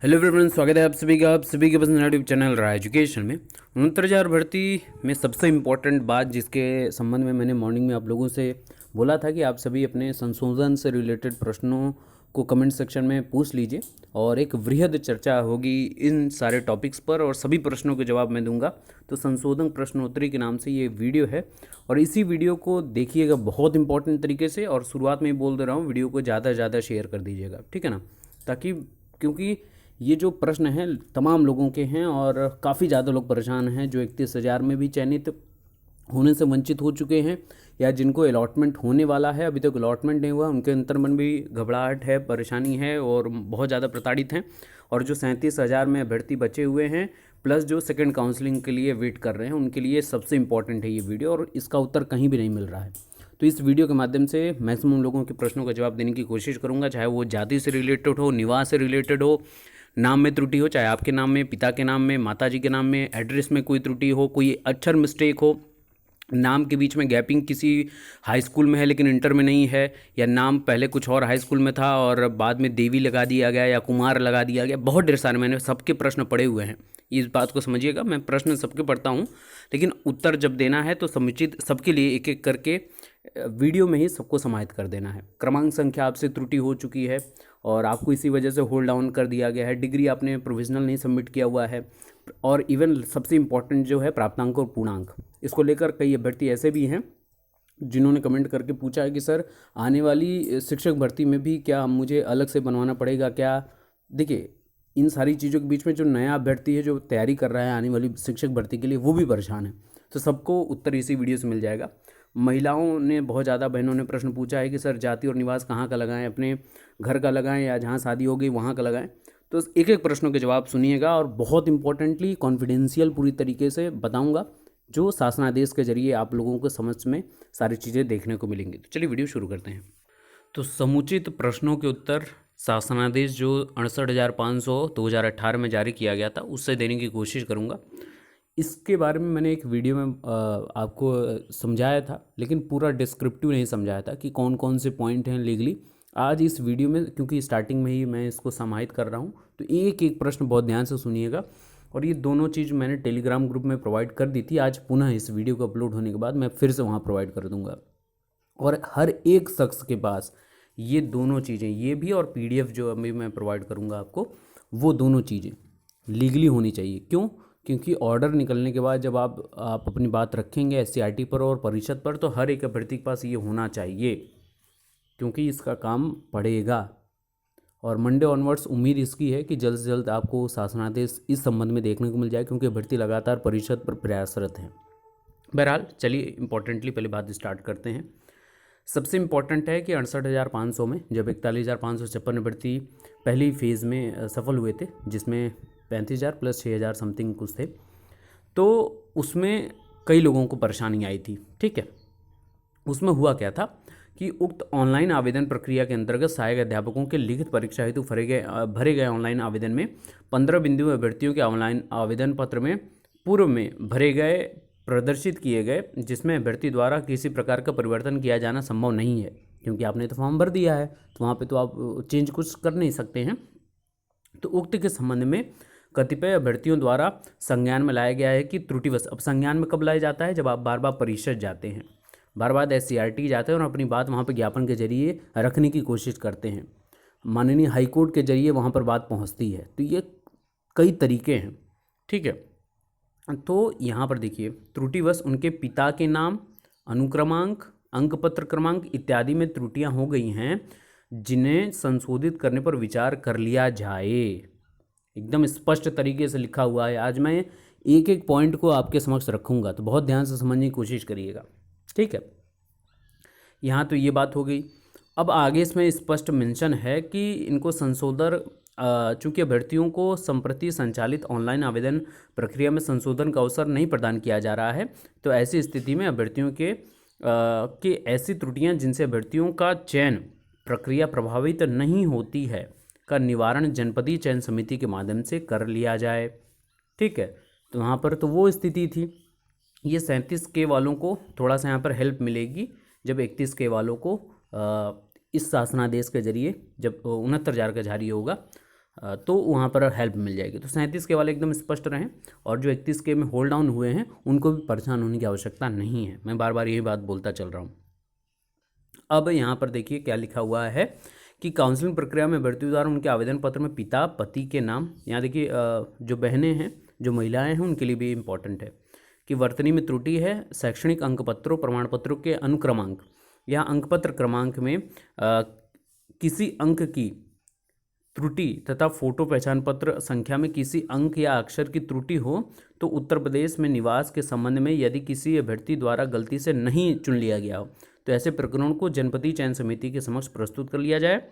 Hello everyone, स्वागत है आप सभी के पसंद यूट्यूब चैनल रहा एजुकेशन में 69,000 भर्ती में सबसे इम्पोर्टेंट बात जिसके संबंध में मैंने मॉर्निंग में आप लोगों से बोला था कि आप सभी अपने संशोधन से रिलेटेड प्रश्नों को कमेंट सेक्शन में पूछ लीजिए और एक वृहद चर्चा होगी इन सारे टॉपिक्स पर और सभी प्रश्नों के जवाब मैं दूंगा। तो संशोधन प्रश्नोत्तरी के नाम से ये वीडियो है और इसी वीडियो को देखिएगा बहुत इंपॉर्टेंट तरीके से। और शुरुआत में ही बोल दे रहा हूँ, वीडियो को ज़्यादा से ज़्यादा शेयर कर दीजिएगा, ठीक है ना, ताकि क्योंकि ये जो प्रश्न हैं तमाम लोगों के हैं और काफ़ी ज़्यादा लोग परेशान हैं जो 31,000 में भी चयनित होने से वंचित हो चुके हैं या जिनको अलॉटमेंट होने वाला है, अभी तक अलॉटमेंट नहीं हुआ, उनके अंतर मन भी घबराहट है, परेशानी है और बहुत ज़्यादा प्रताड़ित हैं। और जो 37,000 में अभ्यर्थी बचे हुए हैं प्लस जो सेकंड काउंसलिंग के लिए वेट कर रहे हैं, उनके लिए सबसे इंपॉर्टेंट है ये वीडियो और इसका उत्तर कहीं भी नहीं मिल रहा है। तो इस वीडियो के माध्यम से मैक्सिमम लोगों के प्रश्नों का जवाब देने की कोशिश करूँगा, चाहे वो जाति से रिलेटेड हो, निवास से रिलेटेड हो, नाम में त्रुटि हो, चाहे आपके नाम में, पिता के नाम में, माताजी के नाम में, एड्रेस में कोई त्रुटि हो, कोई अक्षर मिस्टेक हो, नाम के बीच में गैपिंग किसी हाई स्कूल में है लेकिन इंटर में नहीं है, या नाम पहले कुछ और हाई स्कूल में था और बाद में देवी लगा दिया गया या कुमार लगा दिया गया। बहुत ढेर सारे मैंने सबके प्रश्न पढ़े हुए हैं, इस बात को समझिएगा। मैं प्रश्न सबके पढ़ता हूँ लेकिन उत्तर जब देना है तो समुचित सबके लिए एक एक करके वीडियो में ही सबको समाहित कर देना है। क्रमांक संख्या आपसे त्रुटि हो चुकी है और आपको इसी वजह से होल्ड डाउन कर दिया गया है। डिग्री आपने प्रोविजनल नहीं सबमिट किया हुआ है और इवन सबसे इम्पॉर्टेंट जो है प्राप्तांक और पूर्णांक, इसको लेकर कई अभ्यर्थी ऐसे भी हैं जिन्होंने कमेंट करके पूछा है कि सर आने वाली शिक्षक भर्ती में भी क्या मुझे अलग से बनवाना पड़ेगा क्या। देखिए, इन सारी चीज़ों के बीच में जो नया अभ्यर्थी है जो तैयारी कर रहा है आने वाली शिक्षक भर्ती के लिए, वो भी परेशान है। तो सबको उत्तर इसी वीडियो से मिल जाएगा। महिलाओं ने, बहुत ज़्यादा बहनों ने प्रश्न पूछा है कि सर जाति और निवास कहाँ का लगाएं, अपने घर का लगाएं या जहाँ शादी हो गई वहाँ का लगाएं। तो एक एक प्रश्नों के जवाब सुनिएगा और बहुत इंपॉर्टेंटली कॉन्फिडेंशियल पूरी तरीके से बताऊंगा, जो शासनादेश के जरिए आप लोगों को समझ में सारी चीज़ें देखने को मिलेंगी। तो चलिए वीडियो शुरू करते हैं। तो समुचित प्रश्नों के उत्तर शासनादेश जो 68,500 2018 में जारी किया गया था उससे देने की कोशिश करूँगा। इसके बारे में मैंने एक वीडियो में आपको समझाया था लेकिन पूरा डिस्क्रिप्टिव नहीं समझाया था कि कौन कौन से पॉइंट हैं लीगली। आज इस वीडियो में, क्योंकि स्टार्टिंग में ही मैं इसको समाहित कर रहा हूँ, तो एक एक प्रश्न बहुत ध्यान से सुनिएगा। और ये दोनों चीज़ मैंने टेलीग्राम ग्रुप में प्रोवाइड कर दी थी, आज पुनः इस वीडियो को अपलोड होने के बाद मैं फिर से वहाँ प्रोवाइड कर दूँगा। और हर एक शख्स के पास ये दोनों चीज़ें, ये भी और पीडीएफ जो अभी मैं प्रोवाइड करूँगा आपको, वो दोनों चीज़ें लीगली होनी चाहिए। क्यों? क्योंकि ऑर्डर निकलने के बाद जब आप अपनी बात रखेंगे एससीईआरटी पर और परिषद पर, तो हर एक अभ्यर्थी के पास ये होना चाहिए क्योंकि इसका काम पड़ेगा। और मंडे ऑनवर्ड्स उम्मीद इसकी है कि जल्द से जल्द आपको शासनादेश इस संबंध में देखने को मिल जाए क्योंकि अभ्यर्थी लगातार परिषद पर प्रयासरत हैं। बहरहाल चलिए इंपॉर्टेंटली पहले बात स्टार्ट करते हैं। सबसे इम्पॉर्टेंट है कि 68,500 में जब 41,556 अभ्यर्थी पहली फेज़ में सफल हुए थे, जिसमें 35,000 प्लस 6,000 समथिंग कुछ थे, तो उसमें कई लोगों को परेशानी आई थी। ठीक है, उसमें हुआ क्या था कि उक्त ऑनलाइन आवेदन प्रक्रिया के अंतर्गत सहायक अध्यापकों के लिखित परीक्षा हेतु भरे गए ऑनलाइन आवेदन में 15 बिंदु अभ्यर्थियों के ऑनलाइन आवेदन पत्र में पूर्व में भरे गए प्रदर्शित किए गए, जिसमें अभ्यर्थी द्वारा किसी प्रकार का परिवर्तन किया जाना संभव नहीं है क्योंकि आपने तो फॉर्म भर दिया है, तो वहाँ पे तो आप चेंज कुछ कर नहीं सकते हैं। तो उक्त के संबंध में कतिपय अभ्यर्थियों द्वारा संज्ञान में लाया गया है कि त्रुटिवश। अब संज्ञान में कब लाया जाता है? जब आप बार बार परिषद जाते हैं, बार बार एससीईआरटी जाते हैं और अपनी बात वहाँ पर ज्ञापन के जरिए रखने की कोशिश करते हैं, माननीय हाईकोर्ट के जरिए वहाँ पर बात पहुँचती है। तो ये कई तरीके हैं, ठीक है। तो यहाँ पर देखिए, त्रुटिवश उनके पिता के नाम, अनुक्रमांक, अंकपत्र क्रमांक इत्यादि में त्रुटियां हो गई हैं जिन्हें संशोधित करने पर विचार कर लिया जाए। एकदम स्पष्ट तरीके से लिखा हुआ है। आज मैं एक एक पॉइंट को आपके समक्ष रखूँगा, तो बहुत ध्यान से समझने की कोशिश करिएगा, ठीक है। यहाँ तो ये बात हो गई। अब आगे इसमें स्पष्ट मेंशन है कि इनको संशोधन, चूँकि अभ्यर्थियों को संप्रति संचालित ऑनलाइन आवेदन प्रक्रिया में संशोधन का अवसर नहीं प्रदान किया जा रहा है, तो ऐसी स्थिति में अभ्यर्थियों के ऐसी त्रुटियां जिनसे अभ्यर्थियों का चयन प्रक्रिया प्रभावित नहीं होती है का निवारण जनपदीय चयन समिति के माध्यम से कर लिया जाए। ठीक है, तो वहाँ पर तो वो स्थिति थी। ये 37K वालों को थोड़ा सा यहाँ पर हेल्प मिलेगी जब 31K वालों को इस शासनादेश के जरिए जब 69,000 का जारी होगा तो वहाँ पर हेल्प मिल जाएगी। तो 37 के वाले एकदम स्पष्ट रहें, और जो 31 के में होल्ड डाउन हुए हैं उनको भी परेशान होने की आवश्यकता नहीं है। मैं बार बार यही बात बोलता चल रहा हूँ। अब यहाँ पर देखिए क्या लिखा हुआ है कि काउंसलिंग प्रक्रिया में अभ्यर्थियों द्वारा उनके आवेदन पत्र में पिता पति के नाम, यहाँ देखिए जो बहनें हैं जो महिलाएं हैं उनके लिए भी इम्पॉर्टेंट है कि वर्तनी में त्रुटि है, शैक्षणिक अंक पत्रों प्रमाण पत्रों के अनुक्रमांक या अंकपत्र क्रमांक में किसी अंक की त्रुटि तथा फोटो पहचान पत्र संख्या में किसी अंक या अक्षर की त्रुटि हो तो उत्तर प्रदेश में निवास के संबंध में यदि किसी अभ्यर्थी द्वारा गलती से नहीं चुन लिया गया हो तो ऐसे प्रकरणों को जनपदीय चयन समिति के समक्ष प्रस्तुत कर लिया जाए,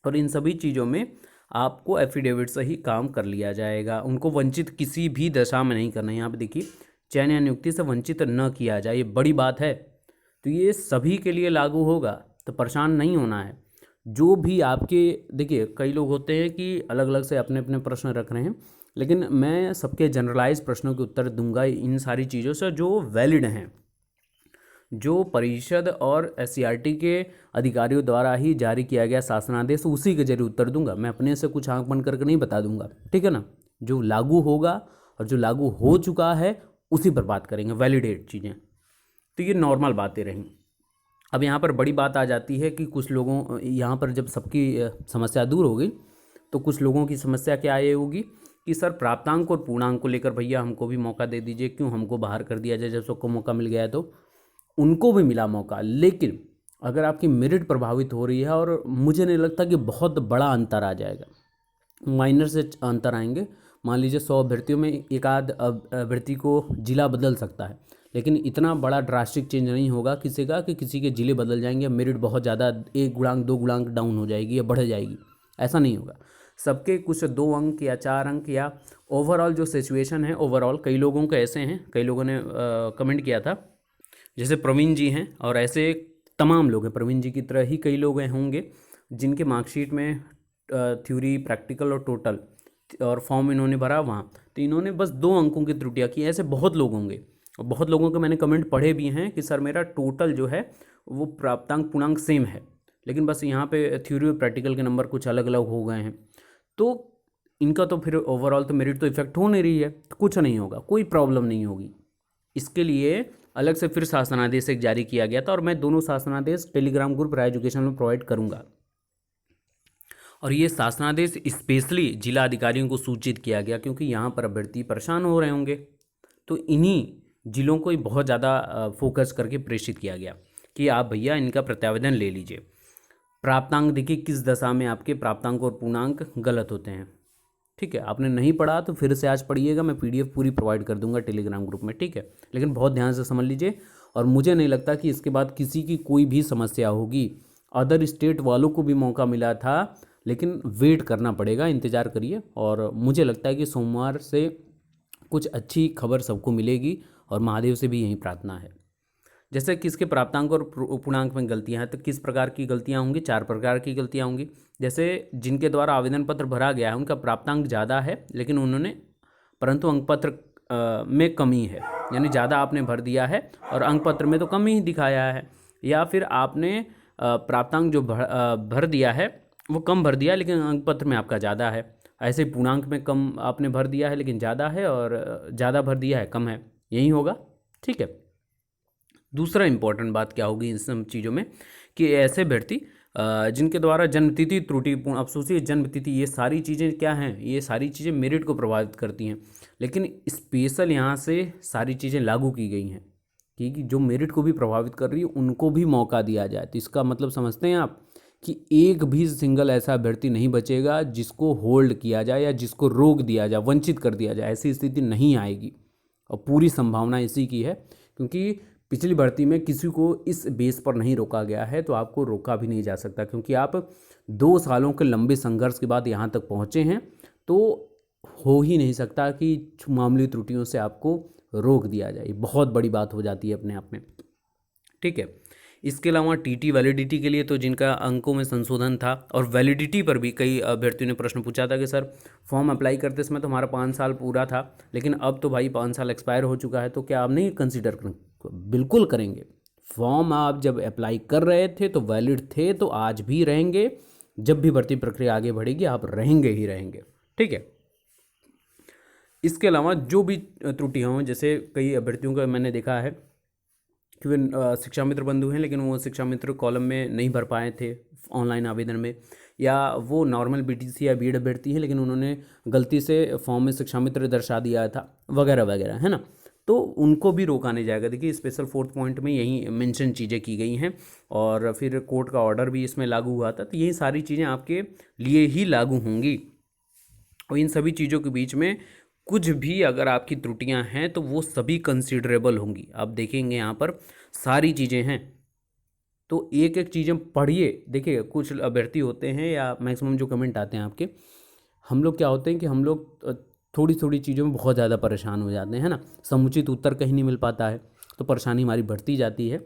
और इन सभी चीज़ों में आपको एफिडेविट से ही काम कर लिया जाएगा। उनको वंचित किसी भी दशा में नहीं करना है। यहाँ पे देखिए चयन या नियुक्ति से वंचित न किया जाए, ये बड़ी बात है। तो ये सभी के लिए लागू होगा, तो परेशान नहीं होना है। जो भी आपके, देखिए कई लोग होते हैं कि अलग अलग से अपने अपने प्रश्न रख रहे हैं, लेकिन मैं सबके जनरलाइज प्रश्नों के उत्तर दूंगा इन सारी चीज़ों से जो वैलिड हैं, जो परिषद और एससीईआरटी के अधिकारियों द्वारा ही जारी किया गया शासनादेश, उसी के जरिए उत्तर दूंगा। मैं अपने से कुछ आंख बंद करके नहीं बता दूंगा, ठीक है ना। जो लागू होगा और जो लागू हो चुका है उसी पर बात करेंगे, वैलिडेट चीज़ें। तो ये नॉर्मल बातें रहीं। अब यहाँ पर बड़ी बात आ जाती है कि कुछ लोगों, यहाँ पर जब सबकी समस्या दूर हो गई तो कुछ लोगों की समस्या क्या ये होगी कि सर प्राप्तांक और पूर्णांक को लेकर भैया हमको भी मौका दे दीजिए, क्यों हमको बाहर कर दिया जाए, जब सबको मौका मिल गया है। तो उनको भी मिला मौका, लेकिन अगर आपकी मेरिट प्रभावित हो रही है, और मुझे नहीं लगता कि बहुत बड़ा अंतर आ जाएगा, माइनर से अंतर आएंगे। मान लीजिए 100 अभ्यर्थियों में एक आध अभ्यर्थी को जिला बदल सकता है, लेकिन इतना बड़ा ड्रास्टिक चेंज नहीं होगा किसी का कि किसी के जिले बदल जाएंगे, मेरिट बहुत ज़्यादा 1 गुणांक 2 गुणांक डाउन हो जाएगी या बढ़ जाएगी, ऐसा नहीं होगा। सबके कुछ 2 अंक या 4 अंक या ओवरऑल जो सिचुएशन है, ओवरऑल कई लोगों के ऐसे हैं, कई लोगों ने कमेंट किया था, जैसे प्रवीण जी हैं, और ऐसे तमाम लोग हैं, प्रवीण जी की तरह ही कई लोग होंगे जिनके मार्कशीट में थ्योरी, प्रैक्टिकल और टोटल और फॉर्म इन्होंने भरा वहाँ, तो इन्होंने बस 2 अंकों की त्रुटियाँ की। ऐसे बहुत लोग होंगे, और बहुत लोगों के मैंने कमेंट पढ़े भी हैं कि सर मेरा टोटल जो है वो प्राप्तांक पूर्णांक सेम है, लेकिन बस यहाँ पे थ्योरी और प्रैक्टिकल के नंबर कुछ अलग अलग हो गए हैं। तो इनका तो फिर ओवरऑल तो मेरिट तो इफेक्ट हो नहीं रही है, तो कुछ नहीं होगा, कोई प्रॉब्लम नहीं होगी। इसके लिए अलग से फिर शासनादेश एक जारी किया गया था, और मैं दोनों शासनादेश टेलीग्राम ग्रुप राय एजुकेशन में प्रोवाइड करूँगा। और ये शासनादेश स्पेशली जिला अधिकारियों को सूचित किया गया, क्योंकि यहाँ पर अभ्यर्थी परेशान हो रहे होंगे, तो इन्हीं जिलों को ही बहुत ज़्यादा फोकस करके प्रेषित किया गया कि आप भैया इनका प्रत्यावेदन ले लीजिए। प्राप्तांक देखिए किस दशा में आपके प्राप्तांक और पूर्णांक गलत होते हैं, ठीक है। आपने नहीं पढ़ा तो फिर से आज पढ़िएगा, मैं PDF पूरी प्रोवाइड कर दूंगा टेलीग्राम ग्रुप में, ठीक है। लेकिन बहुत ध्यान से समझ लीजिए, और मुझे नहीं लगता कि इसके बाद किसी की कोई भी समस्या होगी। अदर स्टेट वालों को भी मौका मिला था, लेकिन वेट करना पड़ेगा, इंतज़ार करिए। और मुझे लगता है कि सोमवार से कुछ अच्छी खबर सबको मिलेगी, और महादेव से भी यही प्रार्थना है। जैसे किसके प्राप्तांक और पूर्णांक में गलतियां हैं, तो किस प्रकार की गलतियां होंगी? 4 प्रकार की गलतियां होंगी। जैसे जिनके द्वारा आवेदन पत्र भरा गया है उनका प्राप्तांक ज़्यादा है, लेकिन उन्होंने परंतु अंक पत्र में कमी है, यानी ज़्यादा आपने भर दिया है और अंक पत्र में तो कम ही दिखाया है। या फिर आपने प्राप्तांक जो भर दिया है वो कम भर दिया, लेकिन अंक पत्र में आपका ज़्यादा है। ऐसे पूर्णांक में कम आपने भर दिया है लेकिन ज़्यादा है, और ज़्यादा भर दिया है कम है, यही होगा, ठीक है। दूसरा इंपॉर्टेंट बात क्या होगी इन सब चीज़ों में कि ऐसे अभ्यर्थी जिनके द्वारा जन्मतिथि त्रुटिपूर्ण, अब सोचिए जन्मतिथि, ये सारी चीज़ें क्या हैं, ये सारी चीज़ें मेरिट को प्रभावित करती हैं, लेकिन स्पेशल यहाँ से सारी चीज़ें लागू की गई हैं कि जो मेरिट को भी प्रभावित कर रही है उनको भी मौका दिया जाए। तो इसका मतलब समझते हैं आप कि एक भी सिंगल ऐसा अभ्यर्थी नहीं बचेगा जिसको होल्ड किया जाए या जिसको रोक दिया जाए, वंचित कर दिया जाए, ऐसी स्थिति नहीं आएगी। और पूरी संभावना इसी की है, क्योंकि पिछली भर्ती में किसी को इस बेस पर नहीं रोका गया है, तो आपको रोका भी नहीं जा सकता, क्योंकि आप 2 सालों के लंबे संघर्ष के बाद यहाँ तक पहुँचे हैं, तो हो ही नहीं सकता कि मामूली त्रुटियों से आपको रोक दिया जाए। बहुत बड़ी बात हो जाती है अपने आप में, ठीक है। इसके अलावा TT वैलिडिटी के लिए तो जिनका अंकों में संशोधन था, और वैलिडिटी पर भी कई अभ्यर्थियों ने प्रश्न पूछा था कि सर फॉर्म अप्लाई करते समय तो हमारा 5 साल पूरा था, लेकिन अब तो भाई 5 साल एक्सपायर हो चुका है, तो क्या आप नहीं कंसिडर करें? बिल्कुल करेंगे। फॉर्म आप जब अप्लाई कर रहे थे तो वैलिड थे, तो आज भी रहेंगे, जब भी भर्ती प्रक्रिया आगे बढ़ेगी आप रहेंगे ही रहेंगे, ठीक है। इसके अलावा जो भी त्रुटियाँ हों, जैसे कई अभ्यर्थियों का मैंने देखा है कि वे शिक्षा मित्र बंधु हैं लेकिन वो शिक्षा मित्र कॉलम में नहीं भर पाए थे ऑनलाइन आवेदन में, या वो नॉर्मल बीटीसी या बीएड अभ्यर्थी हैं लेकिन उन्होंने गलती से फॉर्म में शिक्षा मित्र दर्शा दिया था, वगैरह वगैरह, है ना। तो उनको भी रोका नहीं जाएगा। देखिए स्पेशल 4th पॉइंट में यही मेंशन चीज़ें की गई हैं और फिर कोर्ट का ऑर्डर भी इसमें लागू हुआ था, तो यही सारी चीज़ें आपके लिए ही लागू होंगी। और इन सभी चीज़ों के बीच में कुछ भी अगर आपकी त्रुटियां हैं तो वो सभी कंसीडरेबल होंगी। आप देखेंगे यहाँ पर सारी चीज़ें हैं, तो एक एक चीज़ें पढ़िए। देखिए कुछ अभ्यर्थी होते हैं या मैक्सिमम जो कमेंट आते हैं आपके, हम लोग क्या होते हैं कि हम लोग थोड़ी थोड़ी चीज़ों में बहुत ज़्यादा परेशान हो जाते हैं ना, समुचित उत्तर कहीं नहीं मिल पाता है तो परेशानी हमारी बढ़ती जाती है।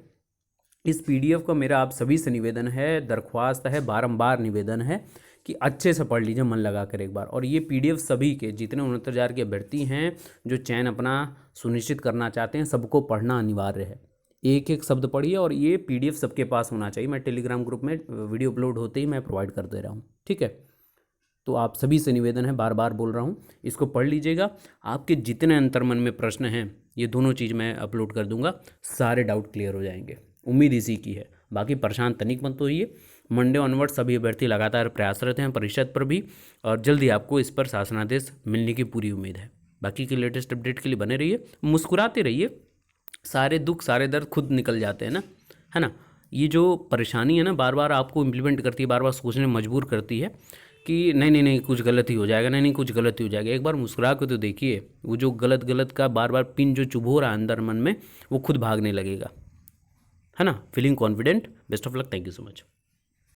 इस पीडीएफ का मेरा आप सभी से निवेदन है, दरख्वास्त है, बारंबार निवेदन है कि अच्छे से पढ़ लीजिए मन लगा कर एक बार। और ये पीडीएफ सभी के जितने 69,000 के अभ्यर्थी हैं जो चयन अपना सुनिश्चित करना चाहते हैं, सबको पढ़ना अनिवार्य है। एक एक शब्द पढ़िए और ये पीडीएफ सबके पास होना चाहिए। मैं टेलीग्राम ग्रुप में वीडियो अपलोड होते ही मैं प्रोवाइड कर दे रहा हूँ, ठीक है। तो आप सभी से निवेदन है, बार बार बोल रहा हूँ, इसको पढ़ लीजिएगा। आपके जितने अंतर्मन में प्रश्न हैं ये दोनों चीज़ मैं अपलोड कर दूंगा, सारे डाउट क्लियर हो जाएंगे, उम्मीद इसी की है। बाकी परेशान तनिक मत होइए। मंडे ऑनवर्ड सभी अभ्यर्थी लगातार प्रयासरत हैं परिषद पर भी, और जल्दी आपको इस पर शासनादेश मिलने की पूरी उम्मीद है। बाकी के लेटेस्ट अपडेट के लिए बने रहिए, मुस्कुराते रहिए। सारे दुख सारे दर्द खुद निकल जाते हैं ना, है ना। ये जो परेशानी है ना बार बार आपको इम्प्लीमेंट करती है, बार बार सोचने मजबूर करती है कि नहीं नहीं नहीं कुछ गलत ही हो जाएगा, नहीं नहीं कुछ गलत ही हो जाएगा। एक बार मुस्कुरा के तो देखिए, वो जो गलत गलत का बार बार पिन जो चुभो रहा है अंदर मन में, वो खुद भागने लगेगा, है ना। Feeling confident. Best of luck. Thank you so much.